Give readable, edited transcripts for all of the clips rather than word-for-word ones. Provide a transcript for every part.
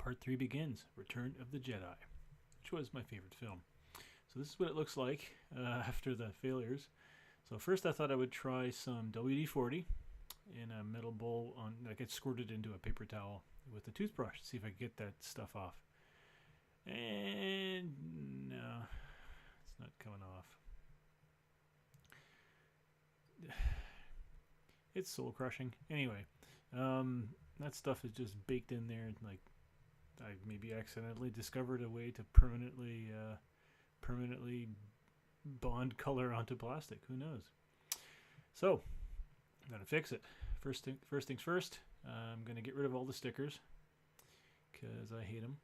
Part 3 begins, Return of the Jedi, which was my favorite film. So this is what it looks like after the failures. So first I thought I would try some WD-40 in a metal bowl, like it squirted into a paper towel with a toothbrush to see if I could get that stuff off. And no, it's not coming off. It's soul crushing. Anyway, that stuff is just baked in there. Like I maybe accidentally discovered a way to permanently bond color onto plastic. Who knows? So I'm gonna fix it. First things first. I'm gonna get rid of all the stickers because I hate them,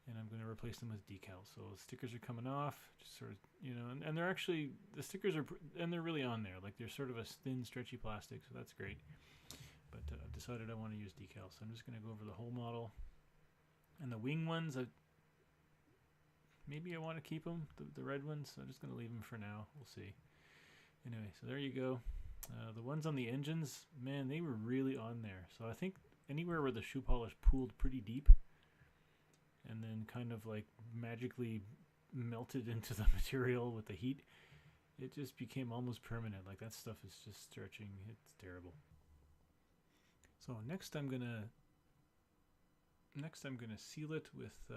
and I'm gonna replace them with decals. So the stickers are coming off, just sort of, you know, and they're actually, the stickers are, and they're really on there. Like they're sort of a thin, stretchy plastic, so that's great. But I've decided I want to use decals, so I'm just gonna go over the whole model. And the wing ones, maybe I want to keep them, the red ones. So I'm just going to leave them for now. We'll see. Anyway, so there you go. The ones on the engines, man, they were really on there. So I think anywhere where the shoe polish pooled pretty deep and then kind of like magically melted into the material with the heat, it just became almost permanent. Like that stuff is just stretching. It's terrible. So next I'm gonna seal it with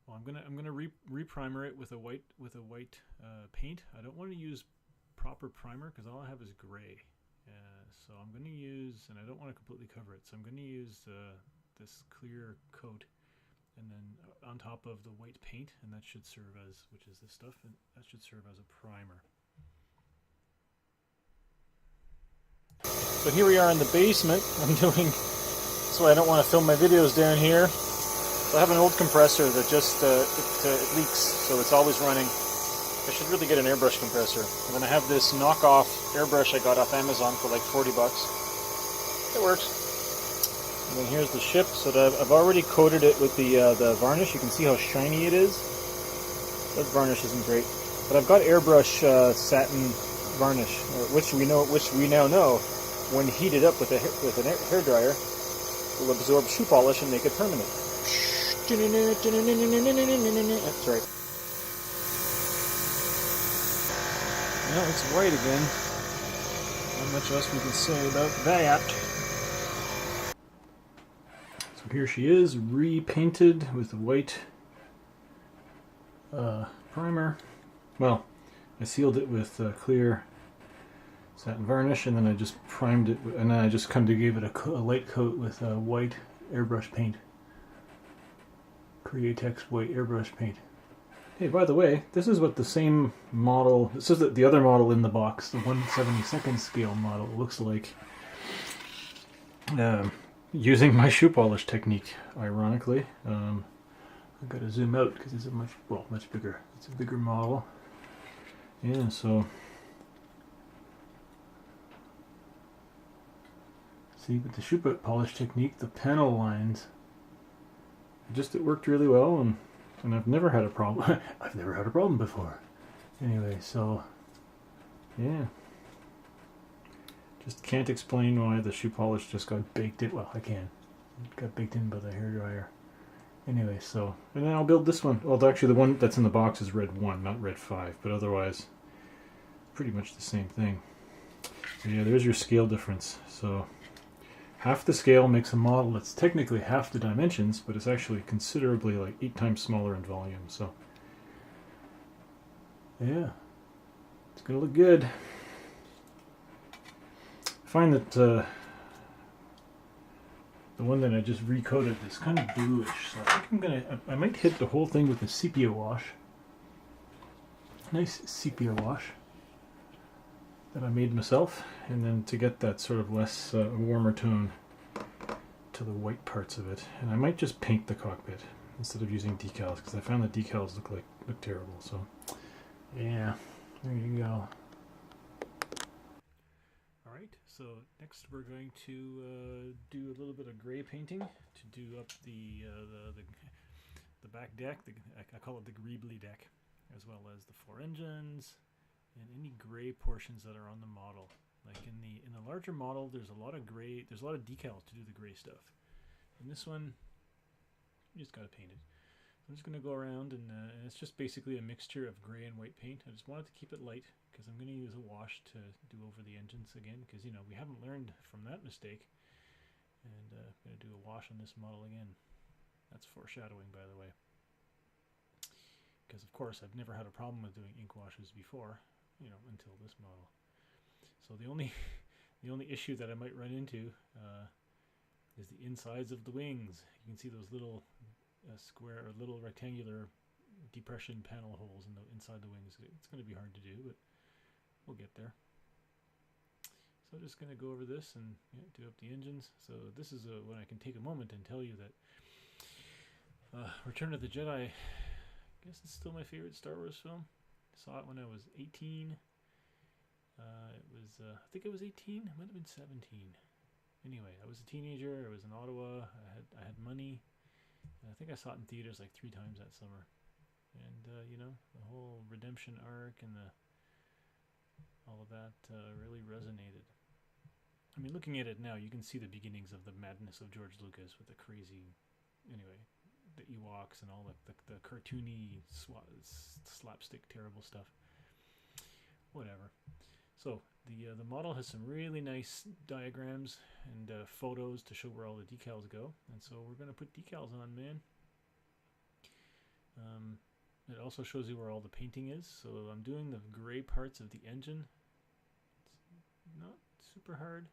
I'm gonna reprimer it with a white paint. I don't want to use proper primer because all I have is gray. So I'm gonna use, and I don't want to completely cover it. So I'm gonna use this clear coat, and then on top of the white paint, and that should serve as, which is this stuff, and that should serve as a primer. So here we are in the basement. I'm doing. That's why I don't want to film my videos down here. So I have an old compressor that just it leaks, so it's always running. I should really get an airbrush compressor. And then I have this knockoff airbrush I got off Amazon for like 40 bucks. It works. And then here's the ship. So I've already coated it with the varnish. You can see how shiny it is. That varnish isn't great, but I've got airbrush satin varnish, which we now know when heated up with an hair dryer will absorb shoe polish and make it permanent. That's right. Now it's white again. Not much else we can say about that. So here she is, repainted with a white primer. Well, I sealed it with clear satin varnish, and then I just primed it, and then I just kind of gave it a light coat with white airbrush paint. Createx white airbrush paint. Hey, by the way, this is what the same model, this is the other model in the box, the 1/72nd scale model, looks like. Using my shoe polish technique, ironically. I've got to zoom out because it's a much bigger. It's a bigger model. Yeah, so see, with the shoe polish technique, the panel lines, it worked really well, and I've never had a problem. I've never had a problem before. Anyway, so yeah, just can't explain why the shoe polish just got baked in. Well, I can. It got baked in by the hairdryer. Anyway, so, and then I'll build this one. Well, actually, the one that's in the box is red 1, not red 5, but otherwise, pretty much the same thing. So yeah, there's your scale difference. So half the scale makes a model that's technically half the dimensions, but it's actually considerably, like 8 times smaller in volume. So yeah, it's gonna look good. I find that the one that I just recoated is kind of bluish, so I think I might hit the whole thing with a sepia wash. Nice sepia wash that I made myself, and then to get that sort of less warmer tone to the white parts of it. And I might just paint the cockpit instead of using decals, because I found the decals look terrible. So yeah, there you go. Alright, so next we're going to do a little bit of gray painting to do up the back deck. I call it the greebly deck, as well as the 4 engines and any gray portions that are on the model. Like in the larger model, there's a lot of gray. There's a lot of decals to do the gray stuff, And this one, you just gotta paint it. I'm just gonna go around and it's just basically a mixture of gray and white paint. I just wanted to keep it light because I'm gonna use a wash to do over the engines again, because you know we haven't learned from that mistake. And I'm gonna do a wash on this model again. That's foreshadowing, by the way, because of course I've never had a problem with doing ink washes before, you know, until this model. So the only issue that I might run into is the insides of the wings. You can see those little square or little rectangular depression panel holes in the inside the wings. It's going to be hard to do, but we'll get there. So I'm just going to go over this and do up the engines. So this is when I can take a moment and tell you that Return of the Jedi, I guess it's still my favorite Star Wars film. I saw it when I was 18. It was, I think it was 18. It might have been 17. Anyway, I was a teenager. I was in Ottawa. I had money. I think I saw it in theaters like 3 times that summer. And you know, the whole redemption arc and all of that really resonated. I mean, looking at it now, you can see the beginnings of the madness of George Lucas with the crazy, anyway, the Ewoks and all the cartoony slapstick terrible stuff. Whatever. So the model has some really nice diagrams and photos to show where all the decals go, and so we're going to put decals on, man. It also shows you where all the painting is. So I'm doing the gray parts of the engine. It's not super hard.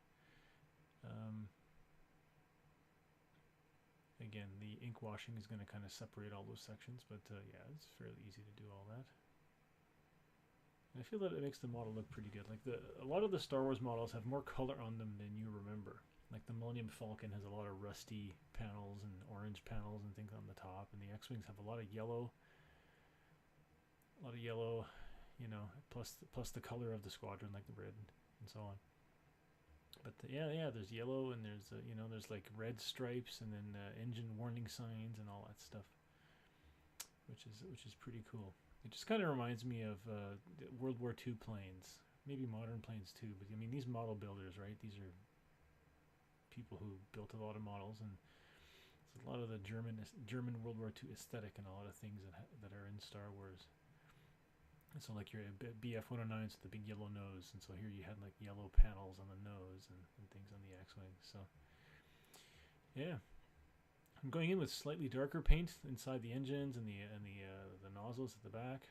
Again, the ink washing is going to kind of separate all those sections, but yeah, it's fairly easy to do all that. And I feel that it makes the model look pretty good. Like a lot of the Star Wars models have more color on them than you remember. Like the Millennium Falcon has a lot of rusty panels and orange panels and things on the top, and the X-Wings have a lot of yellow. You know, plus the color of the Squadron, like the red and so on. But yeah, there's yellow and there's you know, there's like red stripes and then engine warning signs and all that stuff, which is pretty cool. It just kind of reminds me of World War II planes, maybe modern planes too. But I mean, these model builders, right? These are people who built a lot of models, and it's a lot of the German World War II aesthetic and a lot of things that are in Star Wars. And so like your BF-109s with the big yellow nose, and so here you had like yellow panels on the nose and things on the X-Wing. So yeah, I'm going in with slightly darker paint inside the engines and the nozzles at the back.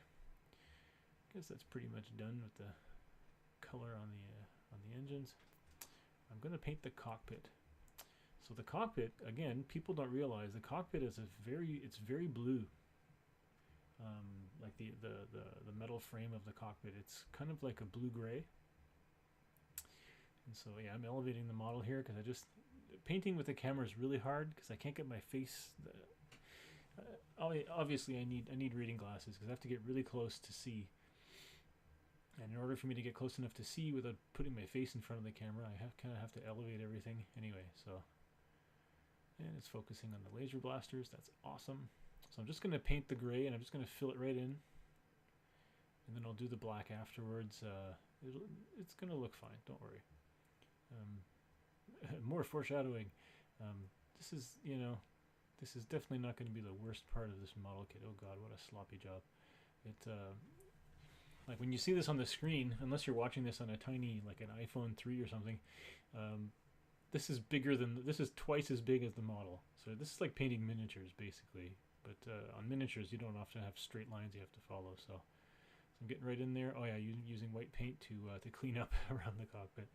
I guess that's pretty much done with the color on the engines. I'm going to paint the cockpit. So the cockpit, again, people don't realize the cockpit is it's very blue. Like the metal frame of the cockpit, it's kind of like a blue-gray. And so yeah, I'm elevating the model here because painting with the camera is really hard because I can't get my face. Obviously, I need reading glasses because I have to get really close to see. And in order for me to get close enough to see without putting my face in front of the camera, I kind of have to elevate everything anyway. So, and it's focusing on the laser blasters. That's awesome. So I'm just going to paint the gray and I'm just going to fill it right in. And then I'll do the black afterwards. It's going to look fine. Don't worry. More foreshadowing. This is definitely not going to be the worst part of this model kit. Oh God, what a sloppy job. Like when you see this on the screen, unless you're watching this on a tiny, like an iPhone 3 or something, this is twice as big as the model. So this is like painting miniatures basically. But on miniatures, you don't often have straight lines you have to follow. So I'm getting right in there. Oh yeah, using white paint to clean up around the cockpit,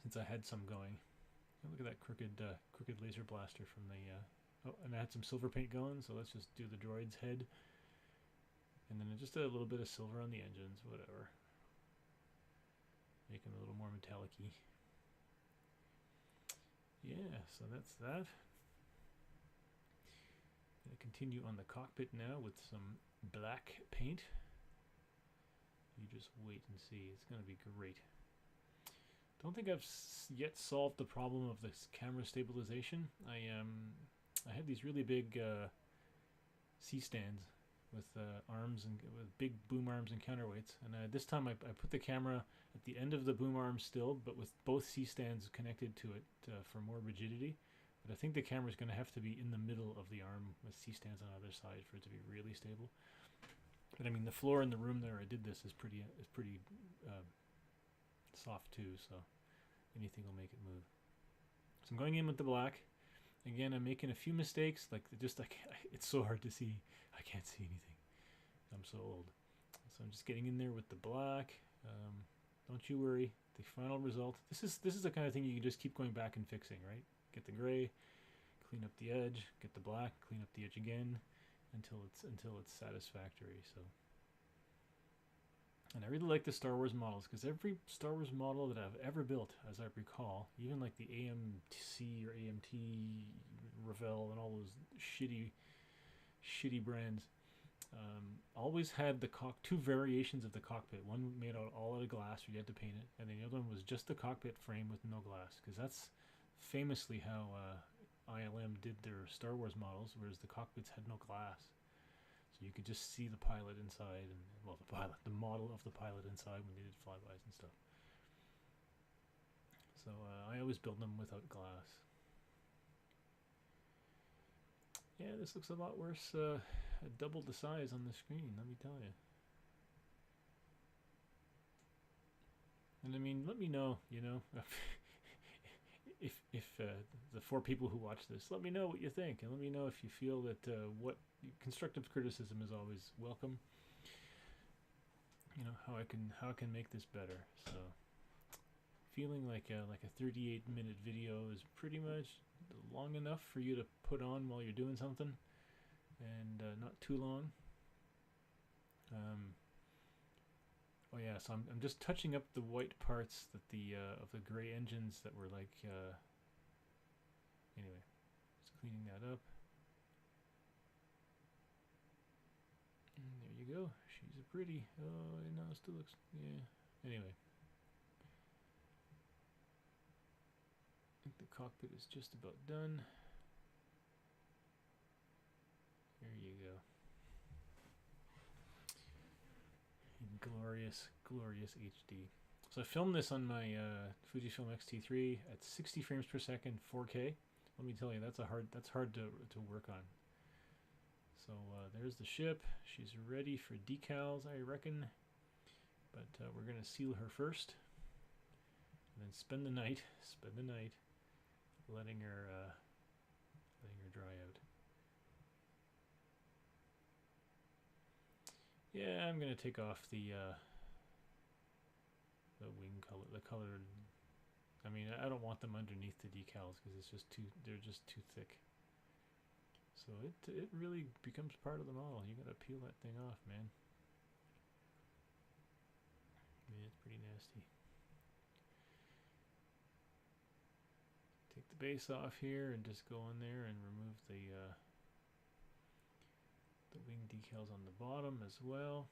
since I had some going. Look at that crooked laser blaster from the. Oh, and I had some silver paint going. So let's just do the droid's head, and then just a little bit of silver on the engines, whatever. Make them a little more metallic-y. Yeah, so that's that. Going to continue on the cockpit now with some black paint. You just wait and see. It's going to be great. Don't think I've yet solved the problem of this camera stabilization. I had these really big C-stands with arms and with big boom arms and counterweights. And this time I put the camera at the end of the boom arm still, but with both C-stands connected to it for more rigidity. But I think the camera is going to have to be in the middle of the arm with C-stands on either side for it to be really stable. But I mean, the floor in the room there I did this is pretty soft too, so anything will make it move. So I'm going in with the black. Again, I'm making a few mistakes. It's so hard to see. I can't see anything. I'm so old. So I'm just getting in there with the black. Don't you worry. The final result. This is the kind of thing you can just keep going back and fixing, right? Get the gray, clean up the edge, get the black, clean up the edge again, until it's satisfactory. So. And I really like the Star Wars models, because every Star Wars model that I've ever built, as I recall, even like the AMC or AMT, Revell, and all those shitty brands, always had the two variations of the cockpit. One made all out of glass, where you had to paint it, and then the other one was just the cockpit frame with no glass, because that's famously how ILM did their Star Wars models, whereas the cockpits had no glass. So you could just see the pilot inside, and well, the model of the pilot inside when they did flybys and stuff. So I always build them without glass. Yeah, this looks a lot worse. Double the size on the screen, let me tell you. And I mean, let me know, if the 4 people who watch this, let me know what you think, and let me know if you feel that what constructive criticism is always welcome. How I can make this better. So feeling like a 38-minute video is pretty much long enough for you to put on while you're doing something, and not too long. Oh yeah, so I'm just touching up the white parts that of the gray engines that were like anyway, just cleaning that up. And there you go. She's a pretty. Oh, no, it still looks. Yeah. Anyway, I think the cockpit is just about done. There you go. In glorious HD. So I filmed this on my Fujifilm X-T3 at 60 frames per second, 4K. Let me tell you, that's hard to work on. So there's the ship. She's ready for decals, I reckon. But we're gonna seal her first, and then spend the night, letting her dry out. Yeah, I'm gonna take off the wing color, the colored. I mean, I don't want them underneath the decals because it's just they're just too thick. So it really becomes part of the model. You gotta peel that thing off, man. Yeah, it's pretty nasty. Take the base off here and just go in there and remove the wing decals on the bottom as well.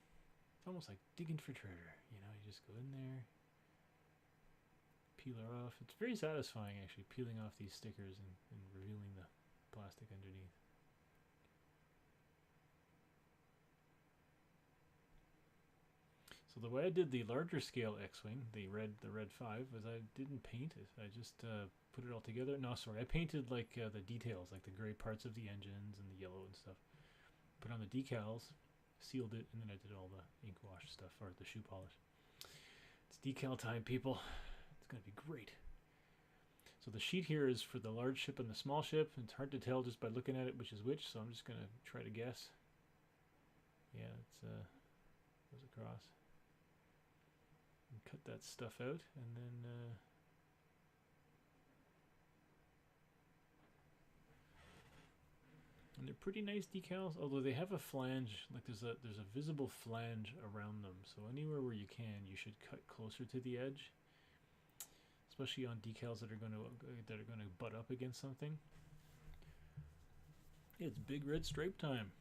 It's almost like digging for treasure, you just go in there, peel her off. It's very satisfying actually, peeling off these stickers and revealing the plastic underneath. So the way I did the larger scale X-Wing, the red 5, was I didn't paint it. I just put it all together. No, sorry, I painted like the details, like the gray parts of the engines and the yellow and stuff. Put on the decals, sealed it, and then I did all the ink wash stuff, or the shoe polish. It's decal time, people. It's going to be great. So the sheet here is for the large ship and the small ship. It's hard to tell just by looking at it which is which, so I'm just going to try to guess. Yeah, it goes across. And cut that stuff out, and then and they're pretty nice decals, although they have a flange, like there's a visible flange around them, so anywhere where you can, you should cut closer to the edge, especially on decals that are going to butt up against something. It's big red stripe time.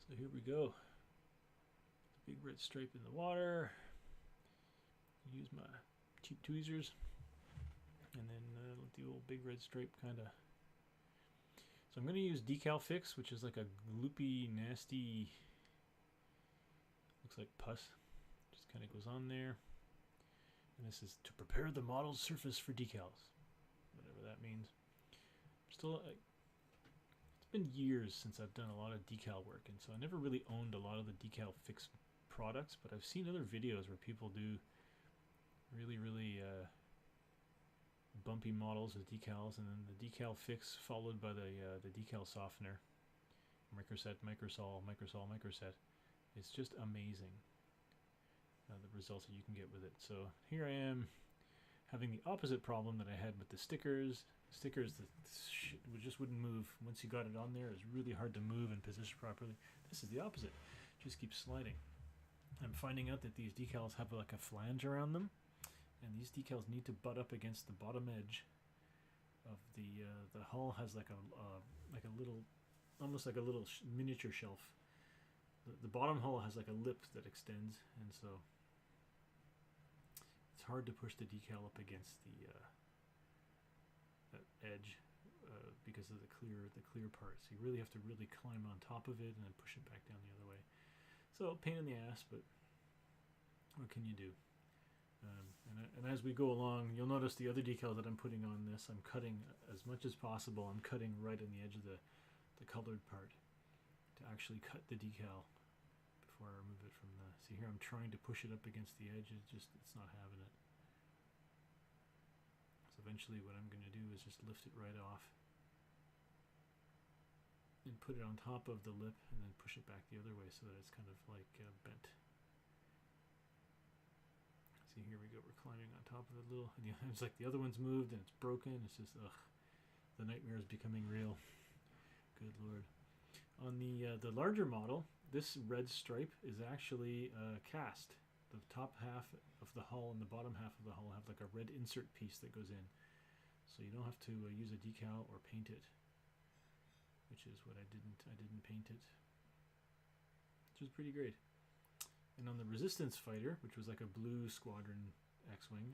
So here we go. Big red stripe in the water. Use my cheap tweezers, and then let the old big red stripe kind of. So I'm going to use Decal Fix, which is like a gloopy, nasty, looks like pus. Just kind of goes on there. And this is to prepare the model's surface for decals, whatever that means. Just still, it's been years since I've done a lot of decal work, and so I never really owned a lot of the decal fix products, but I've seen other videos where people do really bumpy models with decals, and then the decal fix followed by the decal softener, microset, microsol, microsol, microset. It's just amazing, the results that you can get with it. So here I am having the opposite problem that I had with the stickers. Stickers that just wouldn't move. Once you got it on there, it's really hard to move and position properly. This is the opposite. It just keeps sliding. I'm finding out that these decals have like a flange around them, and these decals need to butt up against the bottom edge of the hull. Has like a little, almost like a little miniature shelf. The bottom hull has like a lip that extends, and so it's hard to push the decal up against the that edge because of the clear part. So you really have to really climb on top of it and then push it back down the other way. So pain in the ass, but what can you do? And as we go along, you'll notice the other decal that I'm putting on this, I'm cutting as much as possible. I'm cutting right on the edge of the colored part to actually cut the decal before I remove it from the... See here, I'm trying to push it up against the edge. It's not having it. So eventually what I'm going to do is just lift it right off and put it on top of the lip and then push it back the other way so that it's kind of like bent. See, here we go, we're climbing on top of the little, and it's like the other one's moved and it's broken. It's just, ugh, the nightmare is becoming real. Good Lord. On the larger model, this red stripe is actually cast. The top half of the hull and the bottom half of the hull have like a red insert piece that goes in. So you don't have to use a decal or paint it, which is what I didn't paint it, which was pretty great. And on the Resistance Fighter, which was like a blue Squadron X-Wing,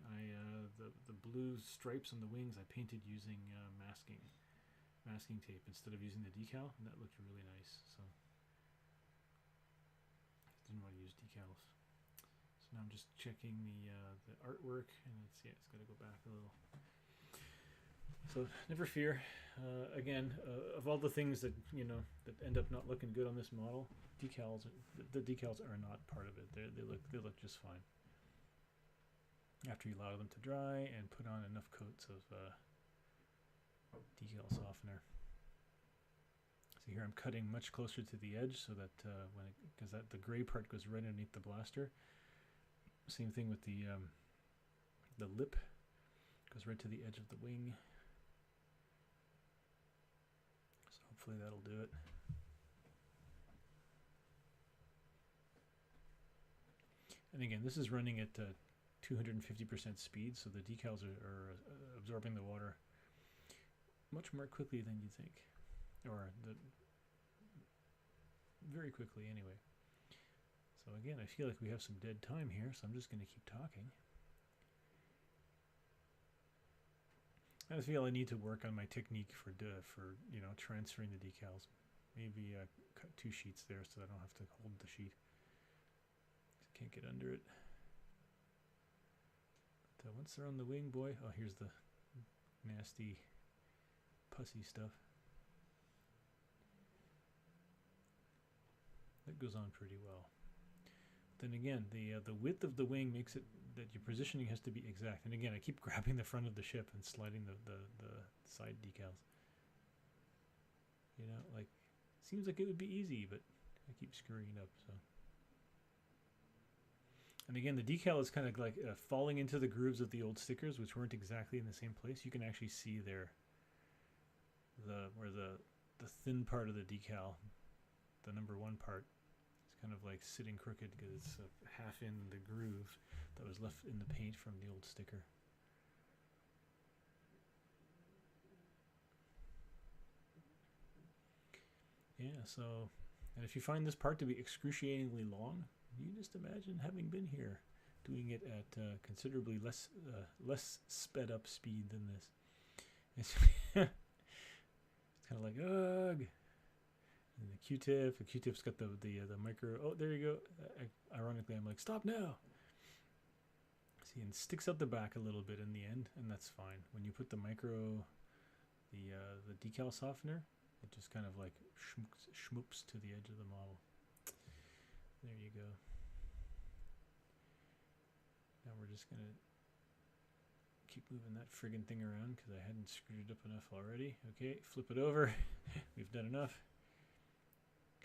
the blue stripes on the wings I painted using masking tape instead of using the decal, and that looked really nice. So I didn't want to use decals. So now I'm just checking the artwork, and it's got to go back a little. So never fear. Again, of all the things that that end up not looking good on this model, decals. The decals are not part of it. They look just fine after you allow them to dry and put on enough coats of decal softener. So here I'm cutting much closer to the edge so that because the gray part goes right underneath the blaster. Same thing with the lip, goes right to the edge of the wing. So hopefully that'll do it. And again, this is running at 250% speed, so the decals are absorbing the water much more quickly than you think, or very quickly anyway. So again, I feel like we have some dead time here, so I'm just going to keep talking. I feel I need to work on my technique for transferring the decals. Maybe cut 2 sheets there so I don't have to hold the sheet. Can't get under it. But once they're on the wing, boy, oh, here's the nasty pussy stuff. That goes on pretty well. Then again, the width of the wing makes it that your positioning has to be exact. And again, I keep grabbing the front of the ship and sliding the side decals. Like, seems like it would be easy, but I keep screwing it up. So. And again, the decal is kind of like falling into the grooves of the old stickers, which weren't exactly in the same place. You can actually see there where the thin part of the decal, the number 1 part, is kind of like sitting crooked because it's half in the groove that was left in the paint from the old sticker. Yeah, so, and if you find this part to be excruciatingly long, you just imagine having been here, doing it at considerably less sped up speed than this. It's kind of like, ugh. And the Q-tip's got the micro. Oh, there you go. Ironically, I'm like, stop now. See, and sticks out the back a little bit in the end, and that's fine. When you put the micro the decal softener. It just kind of like schmoops to the edge of the model. There you go. Now we're just gonna keep moving that friggin' thing around because I hadn't screwed it up enough already. Okay, flip it over. We've done enough.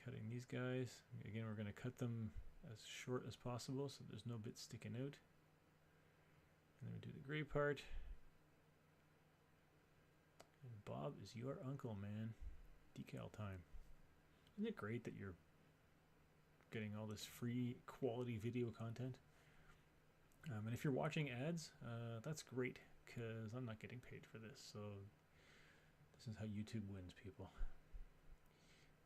Cutting these guys. Again, we're gonna cut them as short as possible so there's no bit sticking out. And then we do the gray part. And Bob is your uncle, man. Decal time. Isn't it great that you're getting all this free quality video content? And if you're watching ads, that's great because I'm not getting paid for this. So this is how YouTube wins, people.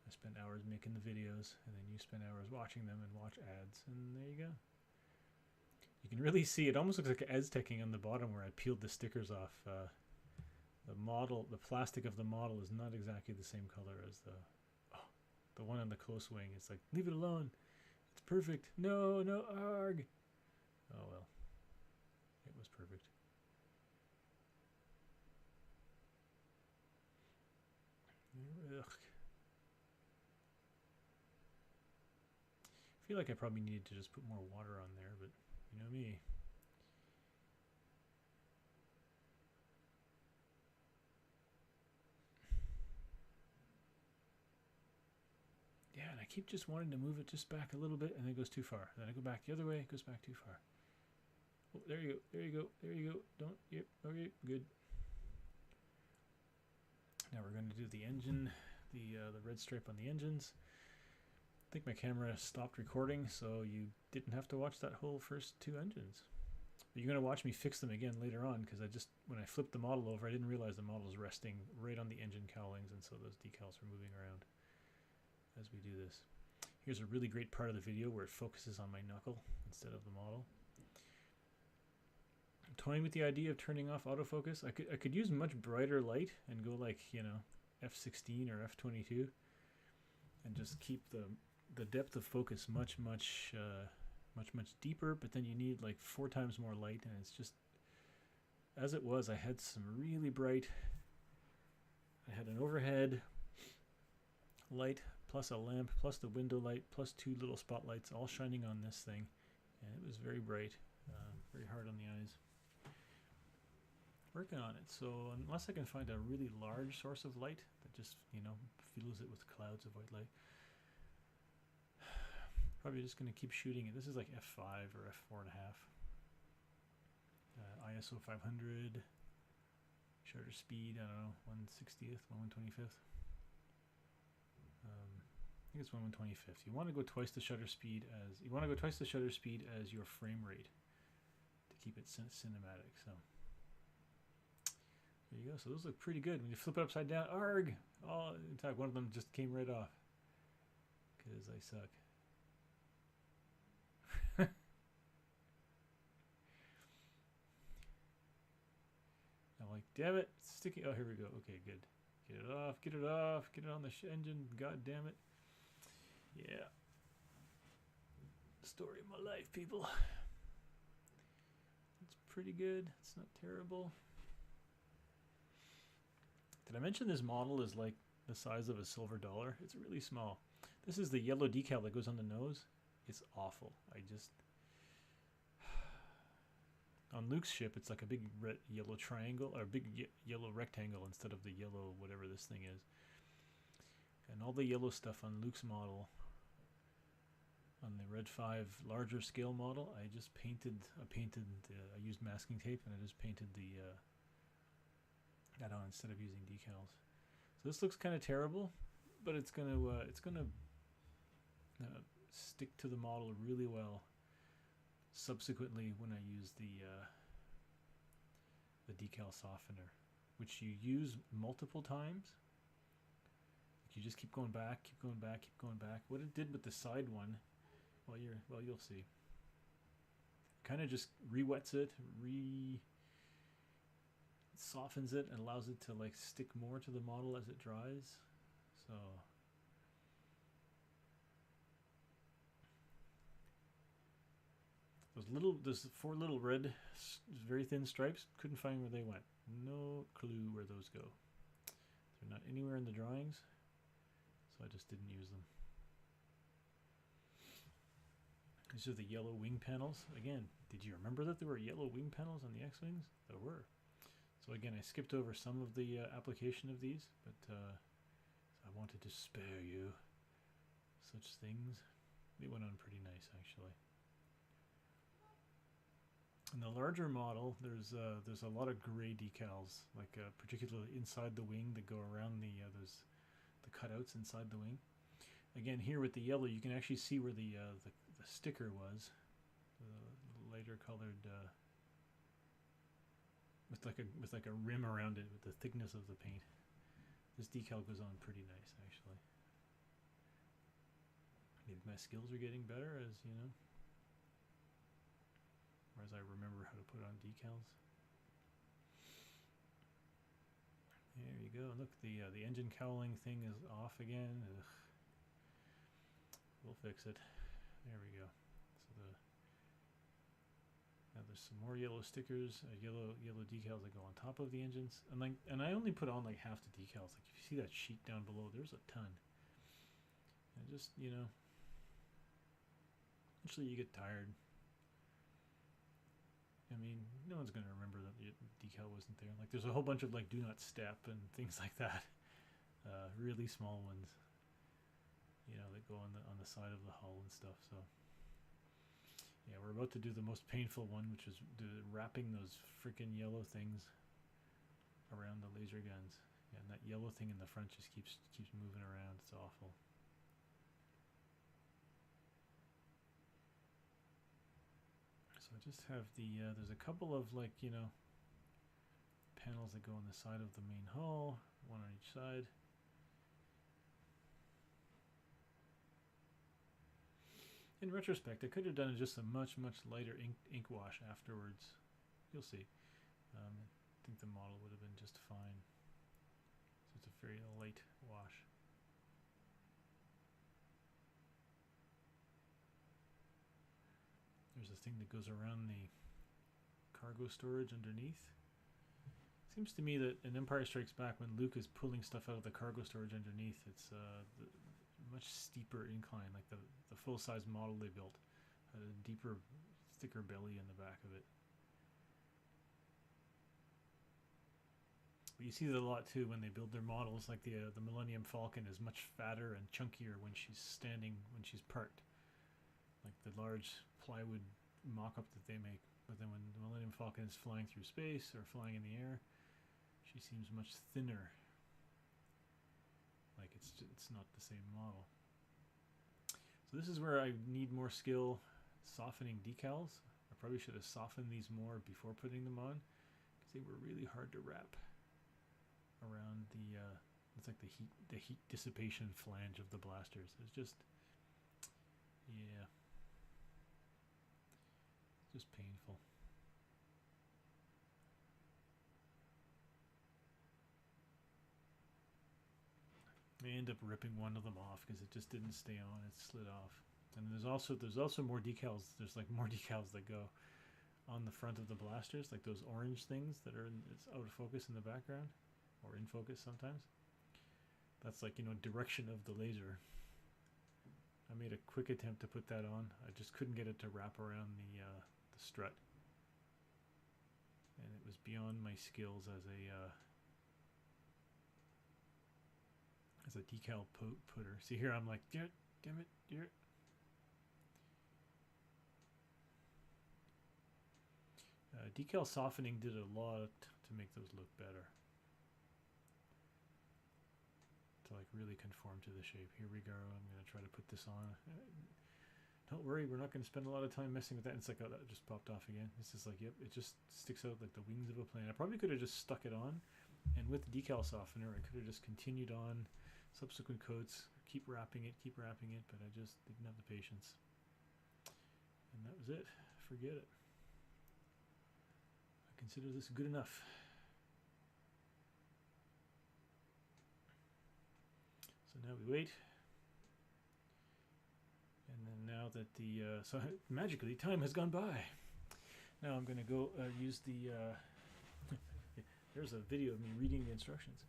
I spend hours making the videos and then you spend hours watching them and watch ads, and there you go. You can really see it almost looks like Aztecing on the bottom where I peeled the stickers off. The model, the plastic of the model is not exactly the same color as the one on the close wing. It's like, leave it alone. It's perfect. No, no, arg. Oh well. It was perfect. Ugh. I feel like I probably needed to just put more water on there, but you know me. Yeah, and I keep just wanting to move it just back a little bit, and then it goes too far. Then I go back the other way, it goes back too far. Oh, there you go, there you go, there you go. Don't, yep, okay, good. Now we're going to do the engine, the red stripe on the engines. I think my camera stopped recording, so you didn't have to watch that whole first two engines. But you're going to watch me fix them again later on, because when I flipped the model over, I didn't realize the model was resting right on the engine cowlings, and so those decals were moving around as we do this. Here's a really great part of the video where it focuses on my knuckle instead of the model. I'm toying with the idea of turning off autofocus. I could use much brighter light and go like, you know, f16 or f22 and just keep the depth of focus much deeper, but then you need like 4 times more light, and it's just, as it was, I had some really bright, I had an overhead light plus a lamp plus the window light plus 2 little spotlights all shining on this thing, and it was very bright, very hard on the eyes. Working on it. So unless I can find a really large source of light that just, you know, fills it with clouds of white light, probably just going to keep shooting it. This is like f5 or f4.5. ISO 500, shutter speed, I don't know, 1/60th, 1/125th. I think it's 1/125th. You want to go twice the shutter speed as your frame rate to keep it cinematic. So there you go. So those look pretty good. When you flip it upside down, arg! Oh, in fact, one of them just came right off because I suck. I'm like, damn it, it's sticky. Oh, here we go. Okay, good. Get it off, get it off, get it on the engine. God damn it. Yeah. Story of my life, people. It's pretty good. It's not terrible. Did I mention this model is like the size of a silver dollar? It's really small. This is the yellow decal that goes on the nose. It's awful. On Luke's ship, it's like a big red, yellow triangle, or a big yellow rectangle instead of the yellow whatever this thing is. And all the yellow stuff on Luke's model, on the Red 5 larger scale model, I just painted. I used masking tape and I just painted that on instead of using decals. So this looks kind of terrible, but it's gonna stick to the model really well subsequently when I use the decal softener, which you use multiple times. You just keep going back, keep going back, keep going back. What it did with the side one, well, you'll see. Kind of just re-wets it, softens it, and allows it to like stick more to the model as it dries. So those 4 little red, very thin stripes, couldn't find where they went. No clue where those go. anywhere in the drawings, so I just didn't use them. These are the yellow wing panels. Again, did you remember that there were yellow wing panels on the X-Wings? There were. So again, I skipped over some of the application of these, but I wanted to spare you such things. They went on pretty nice, actually. In the larger model, there's a lot of gray decals, like particularly inside the wing that go around the cutouts inside the wing. Again, here with the yellow, you can actually see where the sticker was, the lighter colored, with like a rim around it with the thickness of the paint. This decal goes on pretty nice, actually. Maybe my skills are getting better, as you know, or as I remember how to put on decals. There you go. Look, the engine cowling thing is off again. Ugh. We'll fix it. There we go. So now there's some more yellow stickers, yellow decals that go on top of the engines, and I only put on like half the decals. Like if you see that sheet down below, there's a ton. And just, you know, eventually you get tired. I mean, no one's going to remember that the decal wasn't there. Like there's a whole bunch of like do not step and things like that. Really small ones, you know, that go on the side of the hull and stuff. So yeah, we're about to do the most painful one, which is wrapping those freaking yellow things around the laser guns. Yeah, and that yellow thing in the front just keeps moving around. It's awful. So I just have the there's a couple of, like, you know, panels that go on the side of the main hull, one on each side. In retrospect, I could have done just a much lighter ink wash afterwards. You'll see. I think the model would have been just fine. So it's a very light wash. There's this thing that goes around the cargo storage underneath. Seems to me that in Empire Strikes Back, when Luke is pulling stuff out of the cargo storage underneath, it's the much steeper incline. Like the full-size model they built had a deeper, thicker belly in the back of it. But you see that a lot too when they build their models. Like the Millennium Falcon is much fatter and chunkier when she's standing, when she's parked. Like the large plywood mock-up that they make. But then when the Millennium Falcon is flying through space or flying in the air, she seems much thinner. Like it's not the same model. So this is where I need more skill softening decals. I probably should have softened these more before putting them on, because they were really hard to wrap around the it's like the heat dissipation flange of the blasters. It's just, yeah, just painful. I end up ripping one of them off because it just didn't stay on. It slid off. And there's also more decals. There's like more decals that go on the front of the blasters, like those orange things that are it's out of focus in the background, or in focus sometimes. That's like, you know, direction of the laser. I made a quick attempt to put that on. I just couldn't get it to wrap around the strut, and it was beyond my skills as a decal putter. See here, I'm like, damn it. Decal softening did a lot to make those look better, to like really conform to the shape. Here we go. I'm going to try to put this on. Don't worry, we're not going to spend a lot of time messing with that. It's like, oh, that just popped off again. It's just like, yep, it just sticks out like the wings of a plane. I probably could have just stuck it on, and with the decal softener, I could have just continued on subsequent coats, keep wrapping it, but I just didn't have the patience. And that was it. Forget it. I consider this good enough. So now we wait. And then now that the so magically time has gone by. Now I'm going to go use the there's a video of me reading the instructions.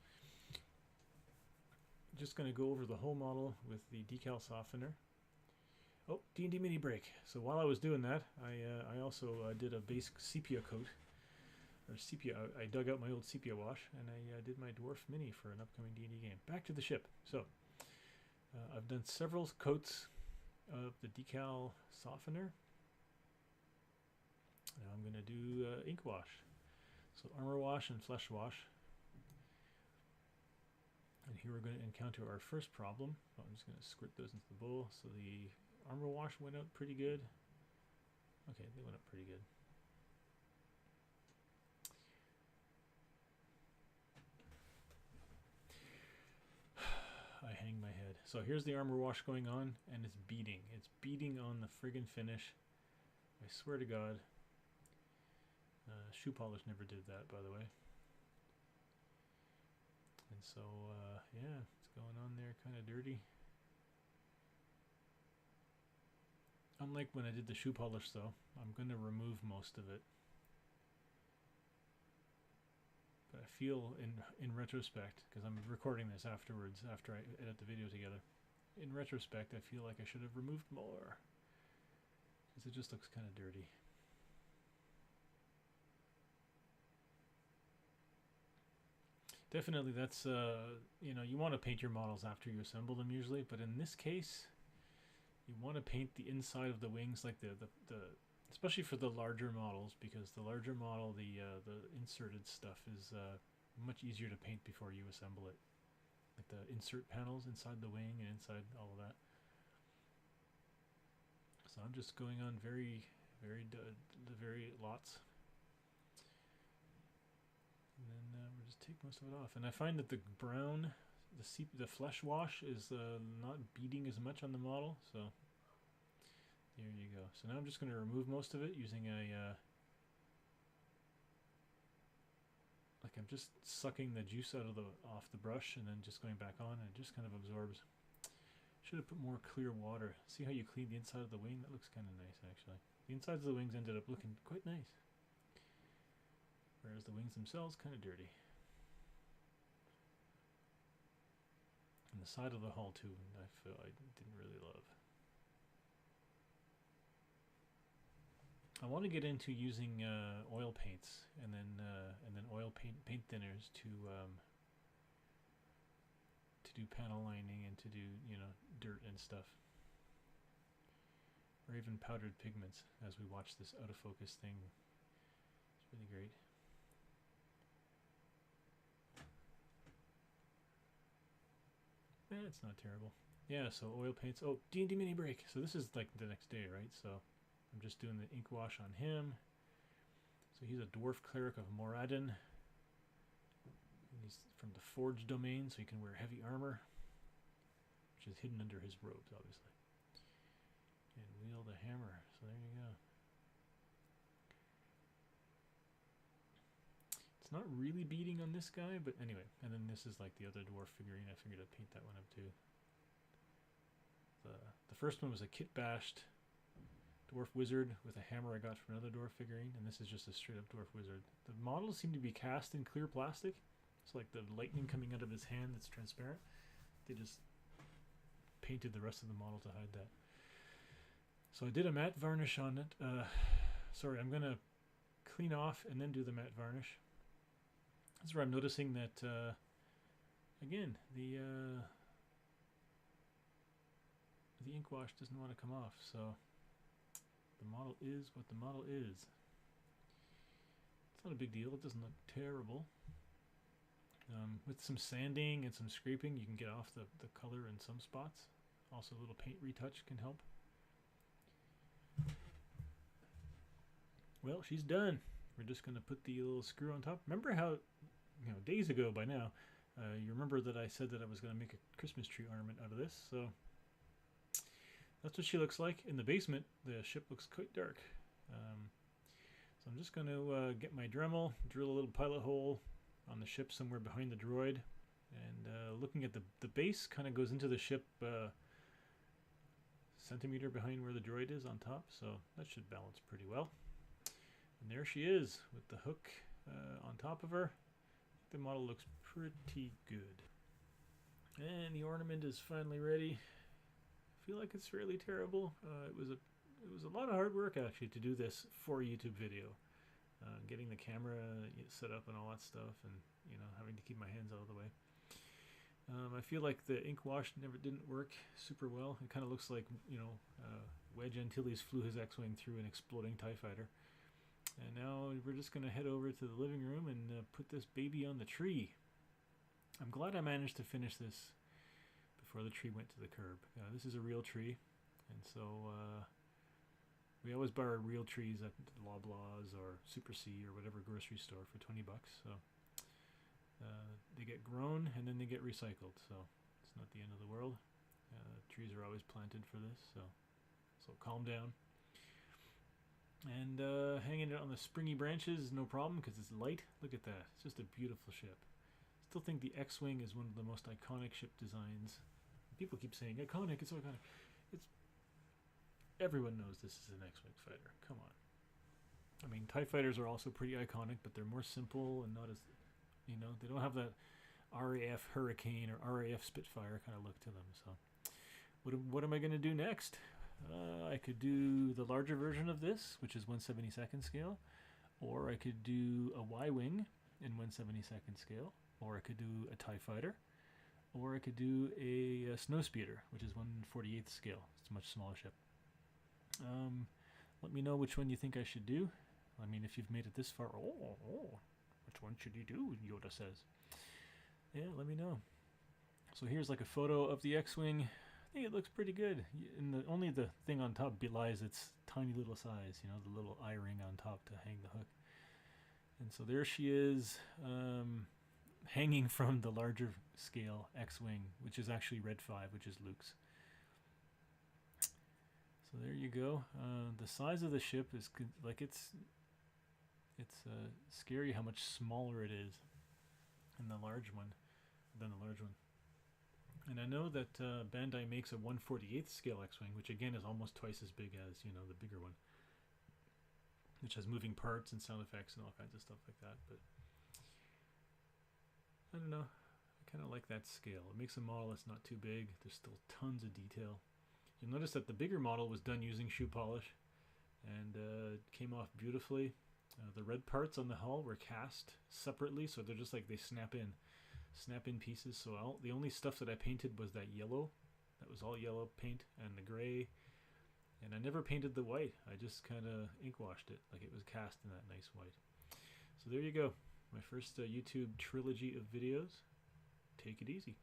just going to go over the whole model with the decal softener. Oh, D&D mini break. So while I was doing that, I also did a base sepia coat. Or sepia. I dug out my old sepia wash, and I did my dwarf mini for an upcoming D&D game. Back to the ship. So I've done several coats of the decal softener. Now I'm going to do ink wash. So armor wash and flesh wash. And here we're going to encounter our first problem. Oh, I'm just going to squirt those into the bowl. So the armor wash went out pretty good. Okay, they went up pretty good. I hang my head. So here's the armor wash going on, and it's beating. It's beating on the friggin' finish. I swear to God. Shoe polish never did that, by the way. And so, yeah, it's going on there kind of dirty. Unlike when I did the shoe polish, though, I'm going to remove most of it. But I feel, in retrospect, because I'm recording this afterwards, after I edit the video together, in retrospect, I feel like I should have removed more. Because it just looks kind of dirty. Definitely, that's, you know, you want to paint your models after you assemble them usually, but in this case, you want to paint the inside of the wings, like the especially for the larger models, because the larger model, the inserted stuff is much easier to paint before you assemble it. Like the insert panels inside the wing and inside all of that. So I'm just going on very lots. And then we'll just take most of it off. And I find that the brown, the flesh wash is not beating as much on the model, so there you go. So now I'm just going to remove most of it using a, like I'm just sucking the juice out of off the brush and then just going back on, and it just kind of absorbs. Should have put more clear water. See how you clean the inside of the wing? That looks kind of nice, actually. The insides of the wings ended up looking quite nice. Whereas the wings themselves, kind of dirty. And the side of the hull, too, I feel I didn't really love. I want to get into using oil paints and then oil paint thinners to do panel lining and to do, you know, dirt and stuff, or even powdered pigments. As we watch this out of focus thing, it's really great. It's not terrible. Yeah, so oil paints. Oh, D&D mini break. So this is like the next day, right? So I'm just doing the ink wash on him. So he's a dwarf cleric of Moradin. And he's from the Forge domain, so he can wear heavy armor, which is hidden under his robes, obviously. And wield a hammer. So there you go. It's not really beating on this guy, but anyway. And then this is like the other dwarf figurine. I figured I'd paint that one up too. The first one was a kit-bashed dwarf wizard with a hammer I got from another dwarf figurine, and this is just a straight-up dwarf wizard. The models seem to be cast in clear plastic. It's like the lightning coming out of his hand that's transparent. They just painted the rest of the model to hide that. So I did a matte varnish on it. Sorry, I'm going to clean off and then do the matte varnish. That's where I'm noticing that, again, the ink wash doesn't want to come off, so the model is what the model is. It's not a big deal. It doesn't look terrible. With some sanding and some scraping, you can get off the color in some spots. Also, a little paint retouch can help. Well, she's done. We're just going to put the little screw on top. Remember how, you know, days ago by now, you remember that I said that I was going to make a Christmas tree ornament out of this, so that's what she looks like. In the basement, the ship looks quite dark. So I'm just going to get my Dremel, drill a little pilot hole on the ship somewhere behind the droid, and looking at the base kind of goes into the ship centimeter behind where the droid is on top, so that should balance pretty well. And there she is with the hook on top of her. The model looks pretty good. And the ornament is finally ready. I feel like it's fairly terrible. It was a lot of hard work actually to do this for a YouTube video. Getting the camera set up and all that stuff, and having to keep my hands out of the way. I feel like the ink wash didn't work super well. It kind of looks like Wedge Antilles flew his X-wing through an exploding TIE fighter. And now we're just going to head over to the living room and put this baby on the tree. I'm glad I managed to finish this before the tree went to the curb. This is a real tree, and so we always buy our real trees at Loblaws or Super C or whatever grocery store for $20. So they get grown and then they get recycled. So it's not the end of the world. Trees are always planted for this. So calm down. And hanging it on the springy branches is no problem because it's light. Look at that. It's just a beautiful ship. Still think the X-Wing is one of the most iconic ship designs. People keep saying iconic, it's so iconic. Everyone knows this is an X-Wing fighter. Come on. I mean, TIE fighters are also pretty iconic, but they're more simple and not as, they don't have that RAF Hurricane or RAF Spitfire kind of look to them. So what am I going to do next? I could do the larger version of this, which is 1/72nd scale, or I could do a Y-Wing in 1/72nd scale, or I could do a TIE fighter, or I could do a Snowspeeder, which is 1/48th scale. It's a much smaller ship. Let me know which one you think I should do. I mean, if you've made it this far, which one should you do? Yoda says. Yeah, let me know. So here's like a photo of the X-Wing. I think it looks pretty good. And only the thing on top belies its tiny little size, the little eye ring on top to hang the hook. And so there she is, hanging from the larger scale X-Wing, which is actually Red 5, which is Luke's. So there you go. The size of the ship is like it's scary how much smaller it is than the large one. And I know that Bandai makes a 1/48th scale X-Wing, which again is almost twice as big as the bigger one, which has moving parts and sound effects and all kinds of stuff like that. But I don't know. I kind of like that scale. It makes a model that's not too big. There's still tons of detail. You'll notice that the bigger model was done using shoe polish and it came off beautifully. The red parts on the hull were cast separately, so they're just like they snap in pieces. So the only stuff that I painted was that yellow. That was all yellow paint and the gray. And I never painted the white. I just kind of ink washed it like it was cast in that nice white. So there you go. My first YouTube trilogy of videos. Take it easy.